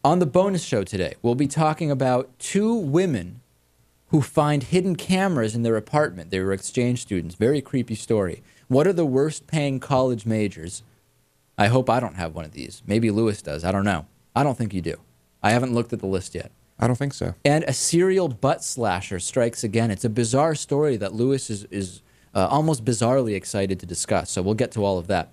On the bonus show today, we'll be talking about two women who find hidden cameras in their apartment. They were exchange students. Very creepy story. What are the worst paying college majors? I hope I don't have one of these. Maybe Lewis does. I don't know. I don't think you do. I haven't looked at the list yet. I don't think so. And a serial butt slasher strikes again. It's a bizarre story that Lewis is almost bizarrely excited to discuss. So we'll get to all of that.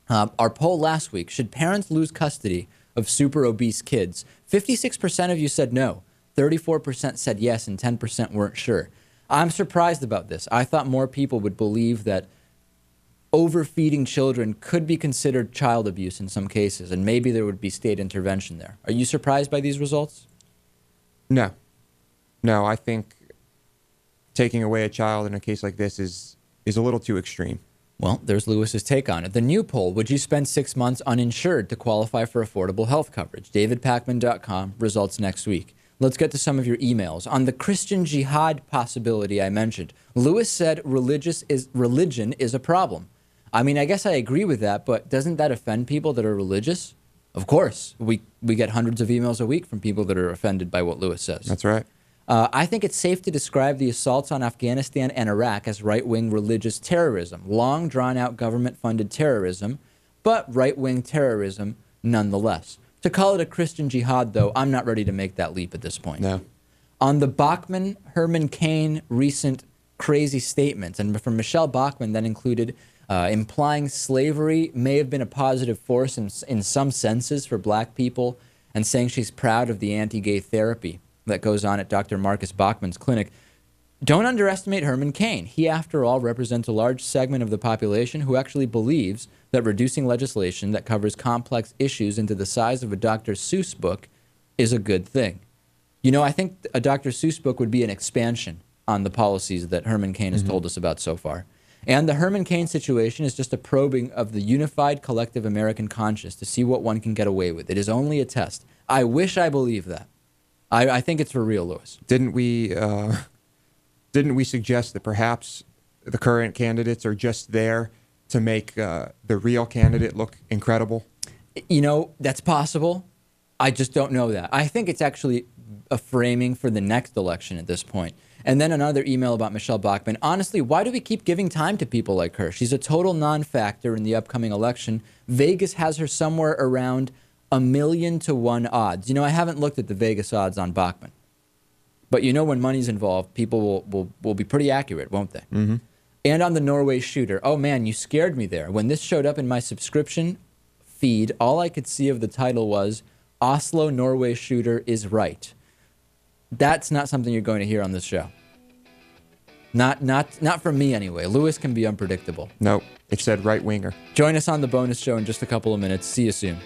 Our poll last week, should parents lose custody of super obese kids? 56% of you said no. 34% said yes, and 10% weren't sure. I'm surprised about this. I thought more people would believe that overfeeding children could be considered child abuse in some cases, and maybe there would be state intervention there. Are you surprised by these results? No. No, I think taking away a child in a case like this is a little too extreme. Well, there's Lewis's take on it. The new poll, would you spend 6 months uninsured to qualify for affordable health coverage? DavidPakman.com, results next week. Let's get to some of your emails. On the Christian Jihad possibility I mentioned, Lewis said religion is a problem. I mean, I guess I agree with that, but doesn't that offend people that are religious? Of course. We get hundreds of emails a week from people that are offended by what Lewis says. That's right. I think it's safe to describe the assaults on Afghanistan and Iraq as right-wing religious terrorism, long drawn-out government-funded terrorism, but right-wing terrorism nonetheless. To call it a Christian jihad, though, I'm not ready to make that leap at this point. No. On the Bachmann, Herman Cain recent crazy statements, and from Michelle Bachmann, that included implying slavery may have been a positive force in some senses for black people, and saying she's proud of the anti-gay therapy that goes on at Dr. Marcus Bachmann's clinic. Don't underestimate Herman Cain. He, after all, represents a large segment of the population who actually believes that reducing legislation that covers complex issues into the size of a Dr. Seuss book is a good thing. You know, I think a Dr. Seuss book would be an expansion on the policies that Herman Cain has told us about so far. And the Herman Cain situation is just a probing of the unified collective American conscience to see what one can get away with. It is only a test. I wish I believed that. I think it's for real, Lewis. Didn't we suggest that perhaps the current candidates are just there to make the real candidate look incredible? You know, that's possible. I just don't know that. I think it's actually a framing for the next election at this point. And then another email about Michelle Bachmann. Honestly, why do we keep giving time to people like her? She's a total non-factor in the upcoming election. Vegas has her somewhere around 1,000,000 to 1 odds. You know, I haven't looked at the Vegas odds on Bachmann. But you know, when money's involved, people will be pretty accurate, won't they? Mm-hmm. And on the Norway shooter, oh man, you scared me there. When this showed up in my subscription feed, all I could see of the title was, Oslo Norway shooter is right. That's not something you're going to hear on this show. Not from me anyway. Lewis can be unpredictable. Nope, it said right-winger. Join us on the bonus show in just a couple of minutes. See you soon.